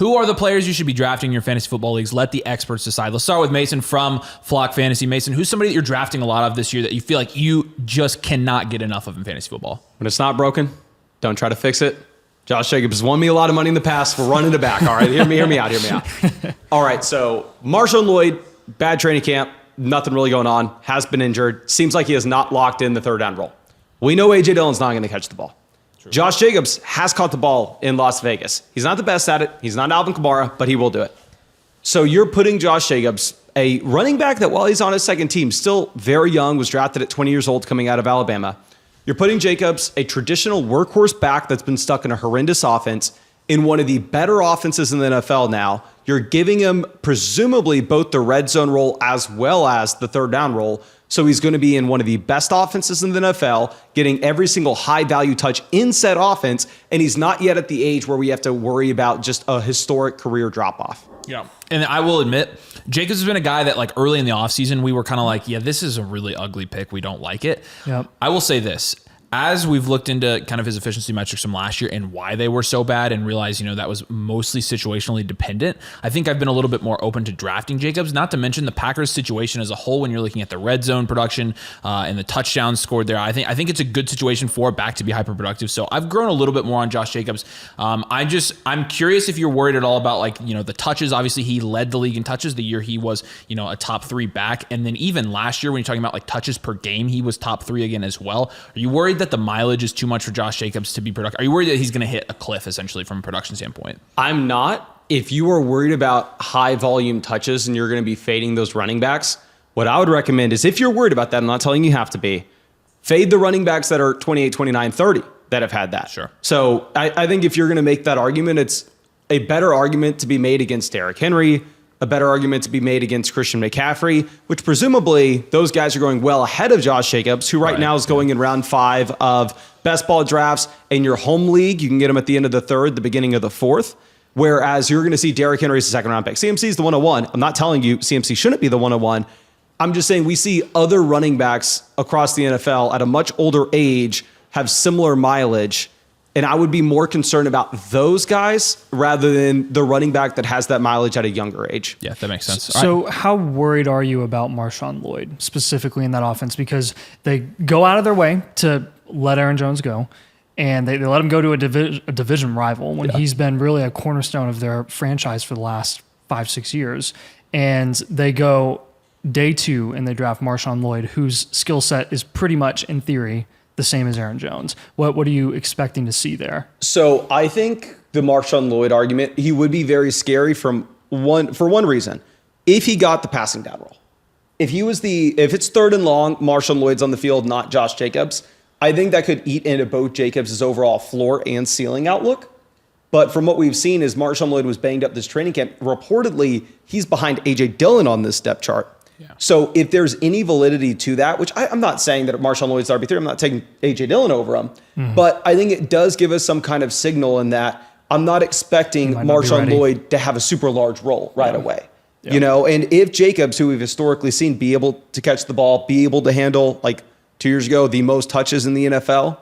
Who are the players you should be drafting in your fantasy football leagues? Let the experts decide. Let's start with Mason from Flock Fantasy. Mason, who's somebody that you're drafting a lot of this year that you feel like you just cannot get enough of in fantasy football? When it's not broken, don't try to fix it. Josh Jacobs has won me a lot of money in the past. We're running it back. All right, hear me out. All right, so Marshawn Lloyd, bad training camp, nothing really going on, has been injured. Seems like he has not locked in the third down role. We know A.J. Dillon's not going to catch the ball. True. Josh Jacobs has caught the ball in Las Vegas. He's not the best at it. He's not Alvin Kamara, but he will do it. So you're putting Josh Jacobs, a running back that while he's on his second team, still very young, was drafted at 20 years old coming out of Alabama. You're putting Jacobs, a traditional workhorse back that's been stuck in a horrendous offense, in one of the better offenses in the NFL now. You're giving him presumably both the red zone role as well as the third down role. So he's going to be in one of the best offenses in the NFL, getting every single high value touch in said offense. And he's not yet at the age where we have to worry about just a historic career drop off. Yeah. And I will admit, Jacobs has been a guy that like early in the offseason, we were kind of like, yeah, this is a really ugly pick. We don't like it. Yep. I will say this. As we've looked into kind of his efficiency metrics from last year and why they were so bad and realized, that was mostly situationally dependent, I think I've been a little bit more open to drafting Jacobs, not to mention the Packers situation as a whole when you're looking at the red zone production and the touchdowns scored there. I think it's a good situation for a back to be hyper productive. So I've grown a little bit more on Josh Jacobs. I'm curious if you're worried at all about the touches. Obviously he led the league in touches the year he was, a top 3 back. And then even last year when you're talking about touches per game, he was top 3 again as well. Are you worried that the mileage is too much for Josh Jacobs to be productive? Are you worried that he's going to hit a cliff essentially from a production standpoint? I'm not. If you are worried about high volume touches and you're going to be fading those running backs, what I would recommend is if you're worried about that, I'm not telling you have to be, fade the running backs that are 28, 29, 30 that have had that. Sure. So I think if you're going to make that argument, it's a better argument to be made against Derrick Henry, a better argument to be made against Christian McCaffrey, which presumably those guys are going well ahead of Josh Jacobs, who right now is going in round 5 of best ball drafts. In your home league, you can get him at the end of the 3rd, the beginning of the 4th, whereas you're going to see Derrick Henry as a second round pick. CMC is the 101. I'm not telling you CMC shouldn't be the 101. I'm just saying we see other running backs across the NFL at a much older age have similar mileage. And I would be more concerned about those guys rather than the running back that has that mileage at a younger age. Yeah, that makes sense. So how worried are you about Marshawn Lloyd specifically in that offense? Because they go out of their way to let Aaron Jones go, and they let him go to a division rival when he's been really a cornerstone of their franchise for the last 5-6 years. And they go day 2 and they draft Marshawn Lloyd, whose skill set is pretty much, in theory, the same as Aaron Jones. What are you expecting to see there? So I think the Marshawn Lloyd argument, he would be very scary for one reason. If he got the passing down role, if it's 3rd and long, Marshawn Lloyd's on the field, not Josh Jacobs, I think that could eat into both Jacobs' overall floor and ceiling outlook. But from what we've seen is Marshawn Lloyd was banged up this training camp. Reportedly, he's behind A.J. Dillon on this depth chart. Yeah. So if there's any validity to that, which I'm not saying that Marshawn Lloyd's RB3, I'm not taking A.J. Dillon over him, but I think it does give us some kind of signal in that I'm not expecting Marshawn Lloyd to have a super large role right away. Yeah. And if Jacobs, who we've historically seen be able to catch the ball, be able to handle, 2 years ago, the most touches in the NFL,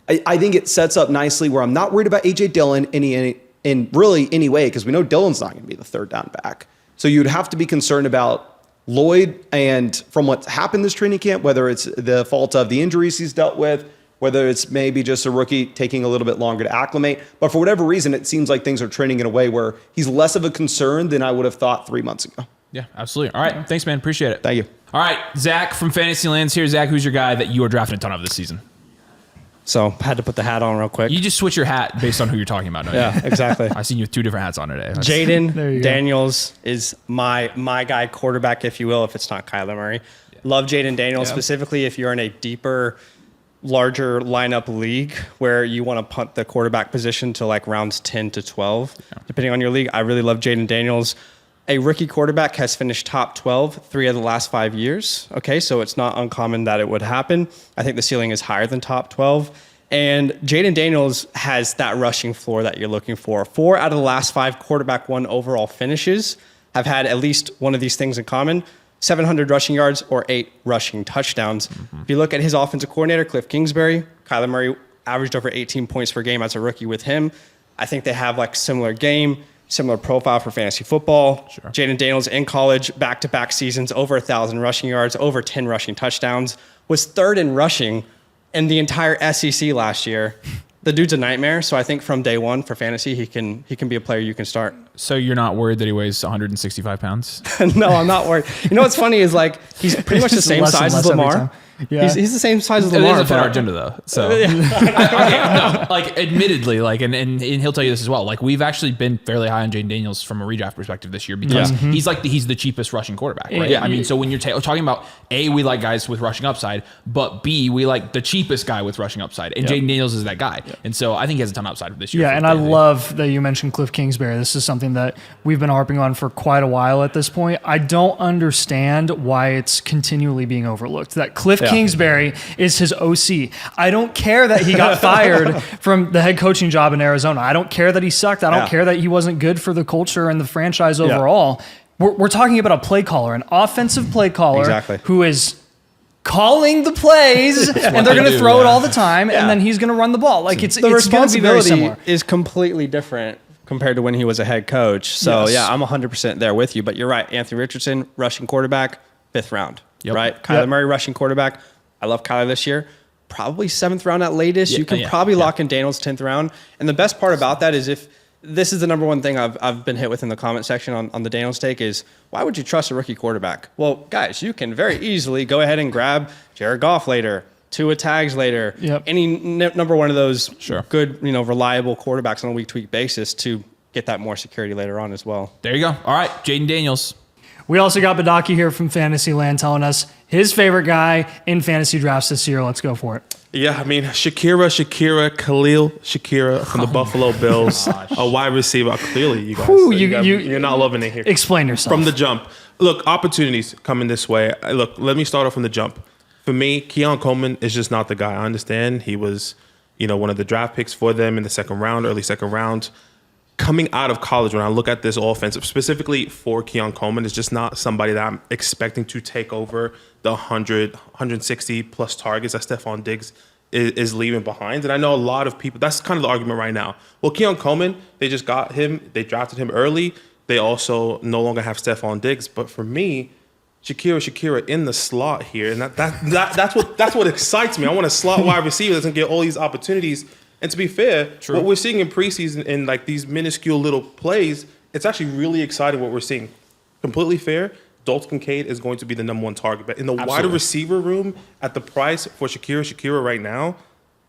I think it sets up nicely where I'm not worried about A.J. Dillon in really any way, because we know Dillon's not going to be the third down back. So you'd have to be concerned about Lloyd, and from what's happened this training camp, whether it's the fault of the injuries he's dealt with, whether it's maybe just a rookie taking a little bit longer to acclimate. But for whatever reason, it seems like things are trending in a way where he's less of a concern than I would have thought 3 months ago. Yeah, absolutely. All right. Thanks, man. Appreciate it. Thank you. All right. Zach from Fantasyland's here. Zach, who's your guy that you are drafting a ton of this season? So I had to put the hat on real quick. You just switch your hat based on who you're talking about, don't you? Yeah, exactly. I seen you with 2 different hats on today. Jayden Daniels is my guy, quarterback, if you will, if it's not Kyler Murray. Yeah. Love Jayden Daniels, specifically if you're in a deeper, larger lineup league where you want to punt the quarterback position to rounds 10 to 12, depending on your league. I really love Jayden Daniels. A rookie quarterback has finished top 12 3 of the last 5 years. Okay, so it's not uncommon that it would happen. I think the ceiling is higher than top 12. And Jayden Daniels has that rushing floor that you're looking for. 4 out of the last 5 quarterback 1 overall finishes have had at least one of these things in common: 700 rushing yards or 8 rushing touchdowns. Mm-hmm. If you look at his offensive coordinator, Cliff Kingsbury, Kyler Murray averaged over 18 points per game as a rookie with him. I think they have like similar game, similar profile for fantasy football. Sure. Jayden Daniels in college, back-to-back seasons, over 1,000 rushing yards, over 10 rushing touchdowns, was third in rushing in the entire SEC last year. The dude's a nightmare, so I think from day one for fantasy, he can be a player you can start. So you're not worried that he weighs 165 pounds? No, I'm not worried. You know what's funny is like he's pretty much the same size as Lamar. Yeah. He's the same size as It Lamar. is a fair agenda though. So, no, like admittedly, like, and he'll tell you this as well. Like we've actually been fairly high on Jayden Daniels from a redraft perspective this year because he's the cheapest rushing quarterback, right? Yeah. I mean, so when you're talking about A, we like guys with rushing upside, but B, we like the cheapest guy with rushing upside, and Jayden Daniels is that guy. And so I think he has a ton of upside this year. Yeah, and I love that you mentioned Cliff Kingsbury. This is something that we've been harping on for quite a while at this point. I don't understand why it's continually being overlooked. That Cliff Kingsbury is his OC. I don't care that he got fired from the head coaching job in Arizona. I don't care that he sucked. I don't care that he wasn't good for the culture and the franchise overall. We're talking about a play caller, an offensive play caller who is calling the plays, and they're going to throw it all the time, and then he's going to run the ball. Like it's going to be very similar. Is completely different compared to when he was a head coach. So I'm 100% there with you. But you're right, Anthony Richardson, rushing quarterback, 5th round. Right, Kyler Murray, rushing quarterback. I love Kyler this year. Probably 7th round at latest. You can probably lock in Daniels 10th round. And the best part about that is if this is the number one thing I've been hit with in the comment section on the Daniels take is why would you trust a rookie quarterback? Well, guys, you can very easily go ahead and grab Jared Goff later, Tua Tags later, any number one of those good, reliable quarterbacks on a week-to-week basis to get that more security later on as well. There you go. All right, Jayden Daniels. We also got Badake here from FantasyLand telling us his favorite guy in fantasy drafts this year. Let's go for it. Yeah, I mean, Khalil from the Buffalo Bills, a wide receiver. Clearly, you guys, you're not loving it here. Explain yourself. From the jump. Look, opportunities coming this way. Look, let me start off from the jump. For me, Keon Coleman is just not the guy. I understand he was, one of the draft picks for them in the early second round. Coming out of college, when I look at this offense, specifically for Keon Coleman, is just not somebody that I'm expecting to take over the 100, 160 plus targets that Stephon Diggs is leaving behind. And I know a lot of people, that's kind of the argument right now. Well, Keon Coleman, they just got him. They drafted him early. They also no longer have Stephon Diggs. But for me, Shakir in the slot here. And that's what excites me. I want a slot wide receiver that's going to get all these opportunities. And to be fair, what we're seeing in preseason in like these minuscule little plays, it's actually really exciting what we're seeing. Completely fair, Dalton Kincaid is going to be the number one target. But in the wide receiver room, at the price for Shakir right now,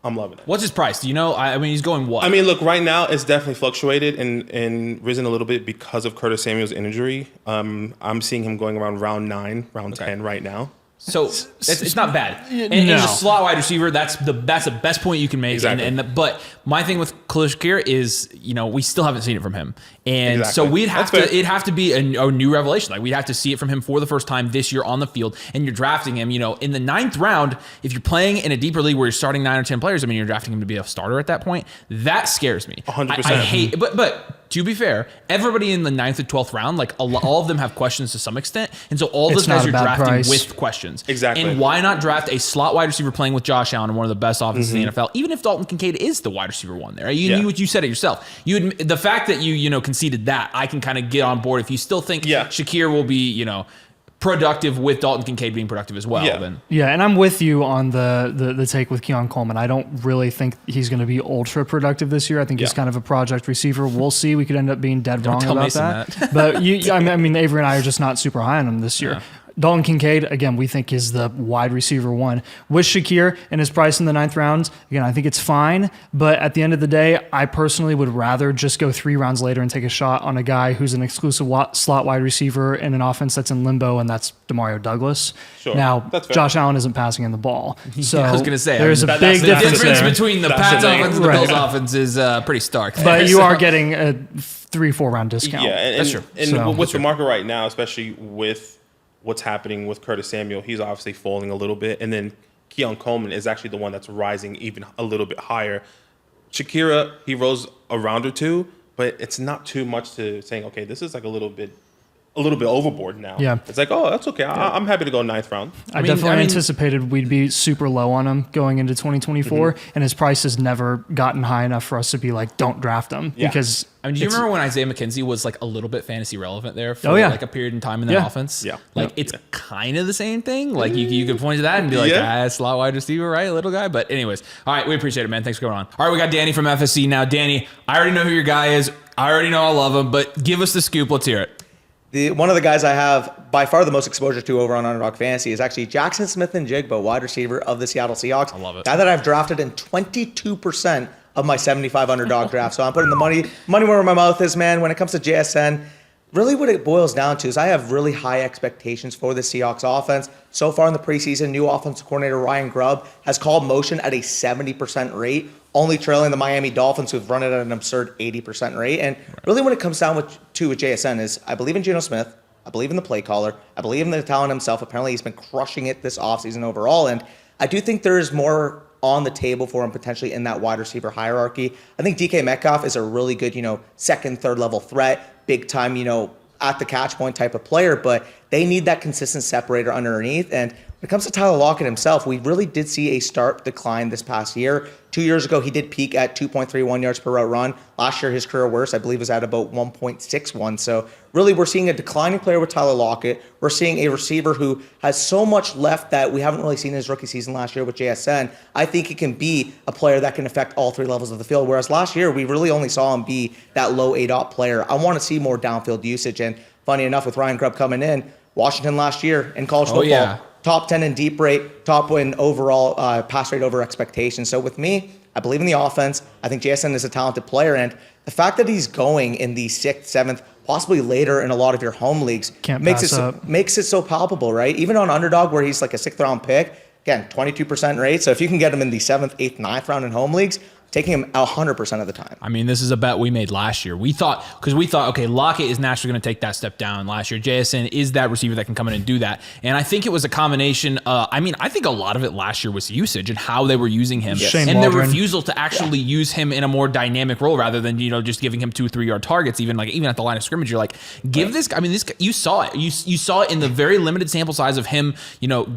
I'm loving it. What's his price? Do you know? I mean, he's going what? I mean, look, right now it's definitely fluctuated and risen a little bit because of Curtis Samuel's injury. I'm seeing him going around round 9, round 10 right now. So it's not bad. And he's a slot wide receiver. That's the best point you can make. Exactly. But my thing with Khalil Shakir is, we still haven't seen it from him. And so it'd have to be a new revelation. Like we'd have to see it from him for the first time this year on the field. And you're drafting him, in the 9th round, if you're playing in a deeper league where you're starting 9 or 10 players, I mean, you're drafting him to be a starter at that point. That scares me. 100%. I hate, but to be fair, everybody in the 9th or 12th round, like all of them have questions to some extent. And so all those guys are drafting with questions. Exactly. And why not draft a slot wide receiver playing with Josh Allen in one of the best offenses in the NFL, even if Dalton Kincaid is the wide receiver one there? You said it yourself. The fact that you conceded that, I can kind of get on board. If you still think Shakir will be, productive with Dalton Kincaid being productive as well. Then and I'm with you on the take with Keon Coleman. I don't really think he's going to be ultra productive this year. I think he's kind of a project receiver. We'll see. We could end up being dead wrong about that. But I mean, Avery and I are just not super high on him this year. Dalton Kincaid, again, we think is the wide receiver one. With Shakir and his price in the 9th round, again, I think it's fine. But at the end of the day, I personally would rather just go 3 rounds later and take a shot on a guy who's an exclusive slot wide receiver in an offense that's in limbo, and that's Demario Douglas. Sure. Now, Josh Allen isn't passing in the ball. So I was going to say, there's a big difference between the Pats offense and the Bills offense is pretty stark. But you are getting a 3-4 round discount. Yeah, and that's true. And with the market right now, especially with what's happening with Curtis Samuel, he's obviously falling a little bit. And then Keon Coleman is actually the one that's rising even a little bit higher. Shakir, he rose a round or two, but it's not too much to saying, okay, this is like a little bit a little bit overboard now. Yeah. It's like, oh, that's okay. I'm happy to go 9th round. I definitely anticipated we'd be super low on him going into 2024, and his price has never gotten high enough for us to be like, don't draft him. Because I mean, do you remember when Isaiah McKenzie was like a little bit fantasy relevant there for like a period in time in that offense? Yeah. Like it's kind of the same thing. Like you could point to that and be like, slot wide receiver, right? Little guy. But anyways, all right, we appreciate it, man. Thanks for going on. All right, we got Danny from FSC now. Danny, I already know who your guy is. I already know I love him, but give us the scoop. Let's hear it. One of the guys I have by far the most exposure to over on Underdog Fantasy is actually Jackson Smith-Njigba, wide receiver of the Seattle Seahawks. I love it. Guy that I've drafted in 22% of my 75 Underdog draft. So I'm putting the money where my mouth is, man. When it comes to JSN, really what it boils down to is I have really high expectations for the Seahawks offense. So far in the preseason, new offensive coordinator Ryan Grubb has called motion at a 70% rate, only trailing the Miami Dolphins, who've run it at an absurd 80% rate. And really what it comes down to with JSN is I believe in Geno Smith. I believe in the play caller. I believe in the talent himself. Apparently he's been crushing it this offseason overall. And I do think there is more on the table for him potentially in that wide receiver hierarchy. I think DK Metcalf is a really good, second, third level threat, big time, at the catch point type of player, but they need that consistent separator underneath. And when it comes to Tyler Lockett himself, we really did see a sharp decline this past year. 2 years ago, he did peak at 2.31 yards per route run. Last year, his career worst, I believe, was at about 1.61. So really, we're seeing a declining player with Tyler Lockett. We're seeing a receiver who has so much left that we haven't really seen in his rookie season last year with JSN. I think he can be a player that can affect all three levels of the field, whereas last year, we really only saw him be that low ADOT player. I want to see more downfield usage, and funny enough, with Ryan Grubb coming in, Washington last year in college football, top 10 in deep rate, top in overall pass rate over expectations. So with me, I believe in the offense. I think JSN is a talented player, and the fact that he's going in the 6th, 7th, possibly later in a lot of your home leagues makes it so palpable, right? Even on Underdog, where he's like a 6th round pick, again, 22% rate. So if you can get him in the 7th, 8th, 9th round in home leagues, taking him 100% of the time. I mean, this is a bet we made last year. We thought, okay, Lockett is naturally going to take that step down last year. JSN is that receiver that can come in and do that. And I think it was a combination. I think a lot of it last year was usage and how they were using him. Yes. And their refusal to actually use him in a more dynamic role rather than, just giving him 2-3 yard targets, even at the line of scrimmage. You're like, this guy, this guy, you saw it. You saw it in the very limited sample size of him,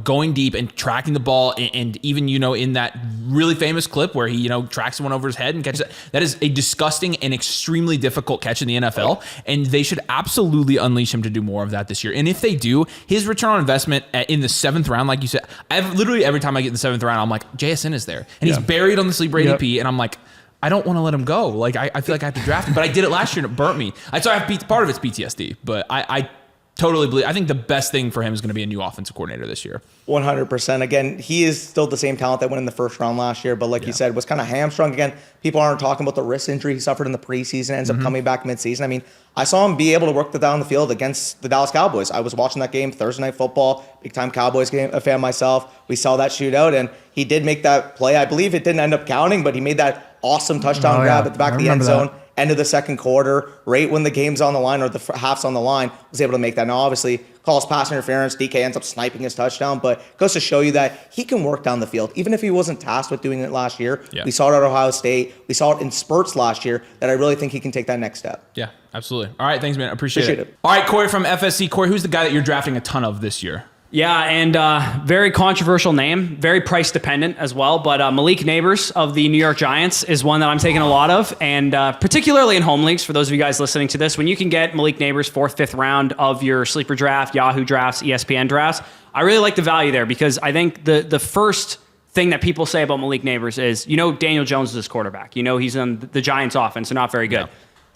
going deep and tracking the ball. And even, in that really famous clip where he, tracks one over his head and catches it. That is a disgusting and extremely difficult catch in the NFL, and they should absolutely unleash him to do more of that this year. And if they do, his return on investment in the 7th round, like you said, literally every time I get in the 7th round, I'm like, JSN is there. And he's buried on the sleeper ADP, and I'm like, I don't want to let him go. Like, I feel like I have to draft him, but I did it last year and it burnt me. So I have part of it's PTSD, but I totally believe. I think the best thing for him is going to be a new offensive coordinator this year. 100%. Again, he is still the same talent that went in the first round last year, but like you said, was kind of hamstrung. Again, people aren't talking about the wrist injury he suffered in the preseason, ends up coming back midseason. I mean, I saw him be able to work down the field against the Dallas Cowboys. I was watching that game, Thursday Night Football, big-time Cowboys game, a fan myself. We saw that shootout, and he did make that play. I believe it didn't end up counting, but he made that awesome touchdown grab at the back of the end zone. End of the second quarter, right when the game's on the line or the half's on the line, was able to make that. Now, obviously, calls pass interference. DK ends up sniping his touchdown, but goes to show you that he can work down the field. Even if he wasn't tasked with doing it last year, we saw it at Ohio State. We saw it in spurts last year that I really think he can take that next step. Yeah, absolutely. All right, thanks, man. Appreciate it. All right, Corey from FSC. Corey, who's the guy that you're drafting a ton of this year? Yeah, and very controversial name, very price dependent as well. But Malik Nabers of the New York Giants is one that I'm taking a lot of, and particularly in home leagues. For those of you guys listening to this, when you can get Malik Nabers 4th, 5th round of your sleeper draft, Yahoo drafts, ESPN drafts, I really like the value there because I think the first thing that people say about Malik Nabers is, Daniel Jones is his quarterback. He's on the Giants offense, so not very good. Yeah.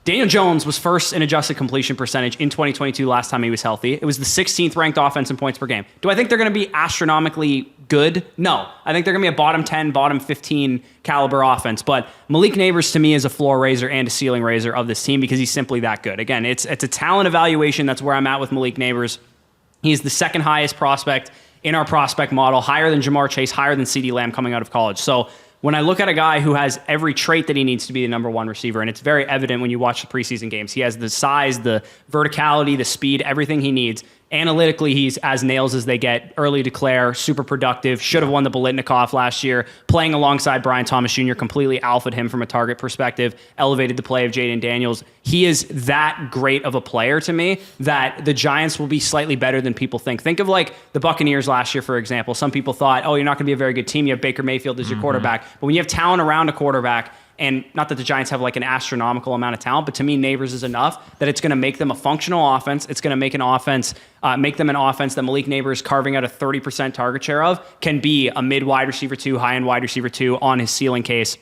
Daniel Jones was first in adjusted completion percentage in 2022 last time he was healthy. It was the 16th ranked offense in points per game. Do I think they're going to be astronomically good? No. I think they're going to be a bottom 10, bottom 15 caliber offense. But Malik Nabers to me is a floor raiser and a ceiling raiser of this team because he's simply that good. Again, it's a talent evaluation. That's where I'm at with Malik Nabers. He's the second highest prospect in our prospect model, higher than Jamar Chase, higher than CeeDee Lamb coming out of college. So when I look at a guy who has every trait that he needs to be the number one receiver, and it's very evident when you watch the preseason games, he has the size, the verticality, the speed, everything he needs. Analytically, he's as nails as they get. Early declare, super productive. Should have won the Bolitnikoff last year. Playing alongside Brian Thomas Jr. completely alphaed him from a target perspective. Elevated the play of Jayden Daniels. He is that great of a player to me that the Giants will be slightly better than people think. Think of like the Buccaneers last year, for example. Some people thought, oh, you're not going to be a very good team. You have Baker Mayfield as your quarterback. But when you have talent around a quarterback, and not that the Giants have like an astronomical amount of talent, but to me, Nabers is enough that it's going to make them a functional offense. It's going to make make them an offense that Malik Nabers, carving out a 30% target share of, can be a mid wide receiver 2, high end wide receiver 2 on his ceiling case.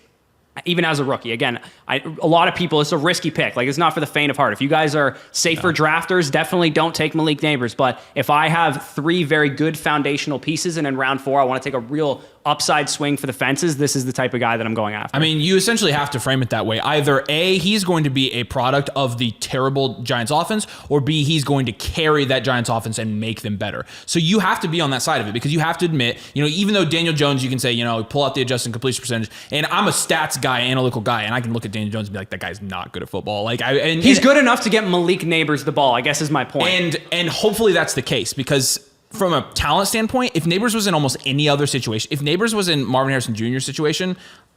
Even as a rookie, again, a lot of people, it's a risky pick. Like, it's not for the faint of heart. If you guys are safer drafters, definitely don't take Malik Nabers. But if I have 3 very good foundational pieces and in round 4, I want to take a real upside swing for the fences, this is the type of guy that I'm going after. I mean, you essentially have to frame it that way. Either A, he's going to be a product of the terrible Giants offense, or B, he's going to carry that Giants offense and make them better. So you have to be on that side of it, because you have to admit, even though Daniel Jones, you can say, pull out the adjusted completion percentage, and I'm a stats guy, analytical guy, and I can look at Daniel Jones and be like, that guy's not good at football. He's good enough to get Malik Nabers the ball, I guess is my point. And hopefully that's the case, because from a talent standpoint, if Nabers was in almost any other situation, if Nabers was in Marvin Harrison Jr.'s situation,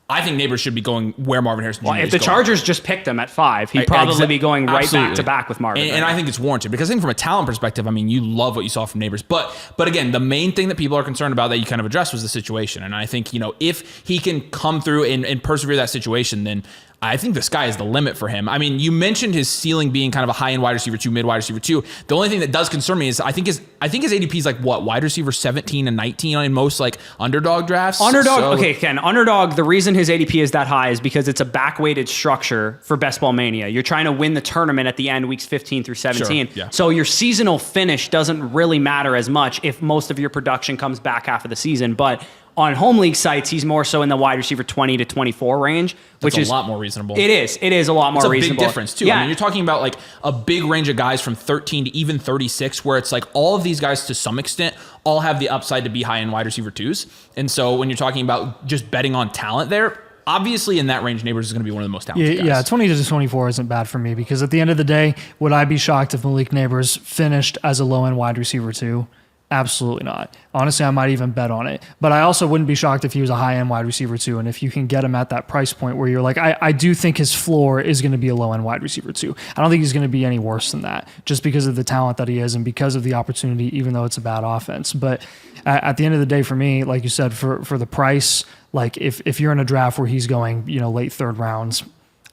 I think Nabers should be going where Marvin Harrison Jr. is going. If the Chargers just picked him at 5, he'd probably be going right back to back with Marvin. And I think it's warranted, because I think from a talent perspective, you love what you saw from Nabers. But again, the main thing that people are concerned about that you kind of addressed was the situation. And I think, if he can come through and persevere that situation, then I think the sky is the limit for him. You mentioned his ceiling being kind of a high-end wide receiver 2, mid wide receiver 2. The only thing that does concern me is I think his ADP is like what, wide receiver 17 and 19 in most like underdog drafts. Okay, Ken. Underdog. The reason his ADP is that high is because it's a back-weighted structure for Best Ball Mania. You're trying to win the tournament at the end, weeks 15 through 17. Sure, yeah. So your seasonal finish doesn't really matter as much if most of your production comes back half of the season, but on home league sites, he's more so in the wide receiver 20 to 24 range, which is a lot more reasonable. It is a lot more reasonable. It's a big difference too. Yeah. You're talking about like a big range of guys from 13 to even 36, where it's like all of these guys to some extent all have the upside to be high-end wide receiver 2s. And so when you're talking about just betting on talent there, obviously in that range, Nabers is going to be one of the most talented guys. Yeah, 20 to 24 isn't bad for me, because at the end of the day, would I be shocked if Malik Nabers finished as a low-end wide receiver 2? Absolutely not. Honestly, I might even bet on it. But I also wouldn't be shocked if he was a high-end wide receiver 2. And if you can get him at that price point where you're like, I do think his floor is going to be a low-end wide receiver 2. I don't think he's going to be any worse than that, just because of the talent that he is and because of the opportunity, even though it's a bad offense. But at the end of the day, for me, like you said, for the price, like if you're in a draft where he's going, late third rounds,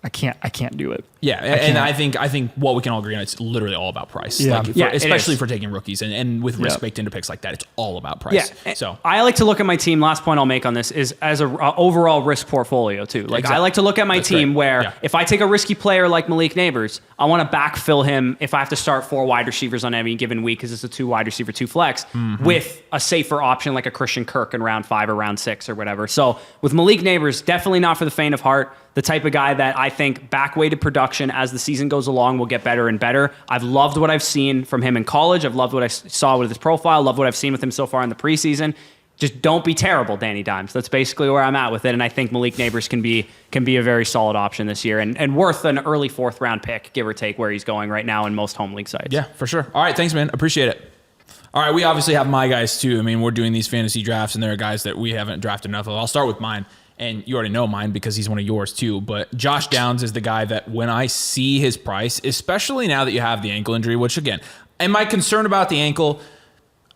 I can't do it. Yeah, and I think what we can all agree on, it's literally all about price. Yeah. Especially for taking rookies and with risk baked into picks like that, it's all about price. Yeah. So I like to look at my team. Last point I'll make on this is as a overall risk portfolio too. Like Exactly. I like to look at my team where if I take a risky player like Malik Nabers, I want to backfill him if I have to start 4 wide receivers on any given week, because it's a 2 wide receiver 2 flex, with a safer option like a Christian Kirk in round 5 or round 6 or whatever. So with Malik Nabers, definitely not for the faint of heart. The type of guy that I think back-weighted production as the season goes along will get better and better. I've loved what I've seen from him in college. I've loved what I saw with his profile. Love what I've seen with him so far in the preseason. Just don't be terrible, Danny Dimes. That's basically where I'm at with it. And I think Malik Nabers can be a very solid option this year and worth an early 4th round pick, give or take, where he's going right now in most home league sites. yeah, for sure. All right, thanks, man. Appreciate it. All right, we obviously have my guys too. We're doing these fantasy drafts, and there are guys that we haven't drafted enough of. I'll start with mine. And you already know mine because he's one of yours too. But Josh Downs is the guy that when I see his price, especially now that you have the ankle injury, which again, am I concerned about the ankle?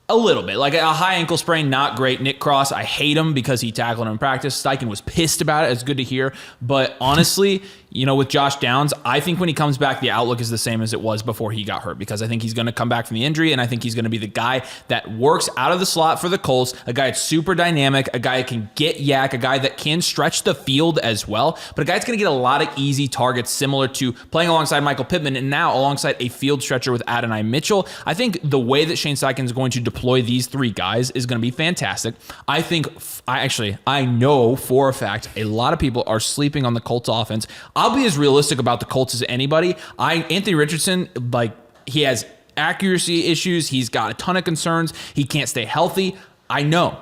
A little bit. Like a high ankle sprain, not great. Nick Cross, I hate him because he tackled him in practice. Steichen was pissed about it. It's good to hear. But honestly, with Josh Downs, I think when he comes back, the outlook is the same as it was before he got hurt, because I think he's going to come back from the injury, and I think he's going to be the guy that works out of the slot for the Colts, a guy that's super dynamic, a guy that can get yak, a guy that can stretch the field as well, but a guy that's going to get a lot of easy targets, similar to playing alongside Michael Pittman and now alongside a field stretcher with Adonai Mitchell. I think the way that Shane Steichen is going to deploy these 3 guys is going to be fantastic. I know for a fact a lot of people are sleeping on the Colts offense. I'll be as realistic about the Colts as anybody. Anthony Richardson, he has accuracy issues. He's got a ton of concerns. He can't stay healthy. I know.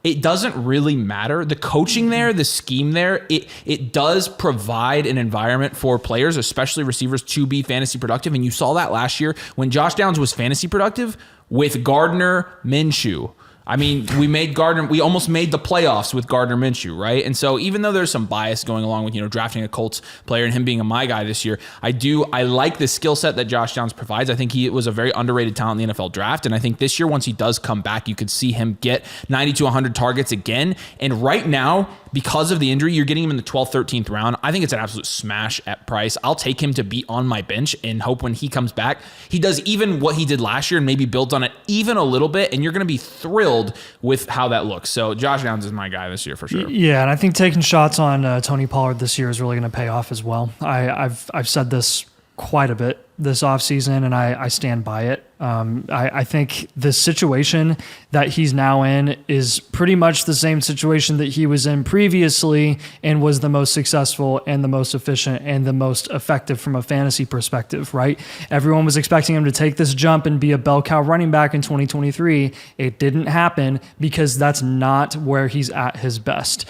it doesn't really matter. The coaching there, the scheme there, it does provide an environment for players, especially receivers, to be fantasy productive. And you saw that last year when Josh Downs was fantasy productive with Gardner Minshew. I mean, we almost made the playoffs with Gardner Minshew, right? And so even though there's some bias going along with, drafting a Colts player and him being my guy this year, I like the skill set that Josh Downs provides. I think he was a very underrated talent in the NFL draft. And I think this year, once he does come back, you could see him get 90 to 100 targets again. And right now, because of the injury, you're getting him in the 12th, 13th round. I think it's an absolute smash at price. I'll take him to be on my bench and hope when he comes back, he does even what he did last year and maybe builds on it even a little bit. And you're going to be thrilled with how that looks. So Josh Downs is my guy this year for sure. Yeah, and I think taking shots on Tony Pollard this year is really going to pay off as well. I've said this quite a bit this offseason, and I stand by it. I think the situation that he's now in is pretty much the same situation that he was in previously and was the most successful and the most efficient and the most effective from a fantasy perspective, right? Everyone was expecting him to take this jump and be a bell cow running back in 2023. It didn't happen because that's not where he's at his best.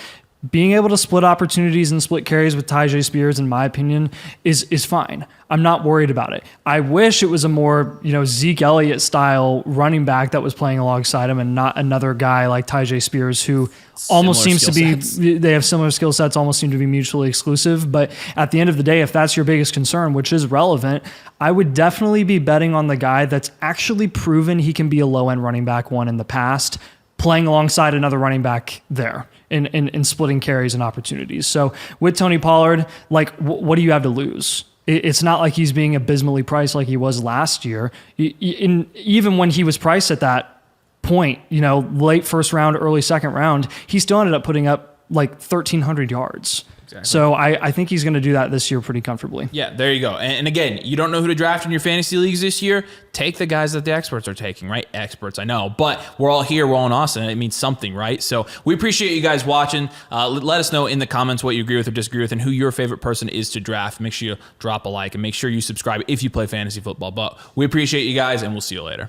Being able to split opportunities and split carries with Tyjae Spears, in my opinion, is fine. I'm not worried about it. I wish it was a more, Zeke Elliott style running back that was playing alongside him and not another guy like Tyjae Spears who almost seems to be, they have similar skill sets, almost seem to be mutually exclusive. But at the end of the day, if that's your biggest concern, which is relevant, I would definitely be betting on the guy that's actually proven he can be a low-end running back one in the past, playing alongside another running back there in splitting carries and opportunities. So with Tony Pollard, what do you have to lose? It's not like he's being abysmally priced like he was last year. Even when he was priced at that point, late first round, early second round, he still ended up putting up 1,300 yards. Exactly. So I think he's going to do that this year pretty comfortably. Yeah, there you go. And again, you don't know who to draft in your fantasy leagues this year. Take the guys that the experts are taking, right? Experts, I know. But we're all here. We're all in Austin. It means something, right? So we appreciate you guys watching. Let us know in the comments what you agree with or disagree with and who your favorite person is to draft. Make sure you drop a like and make sure you subscribe if you play fantasy football. But we appreciate you guys, and we'll see you later.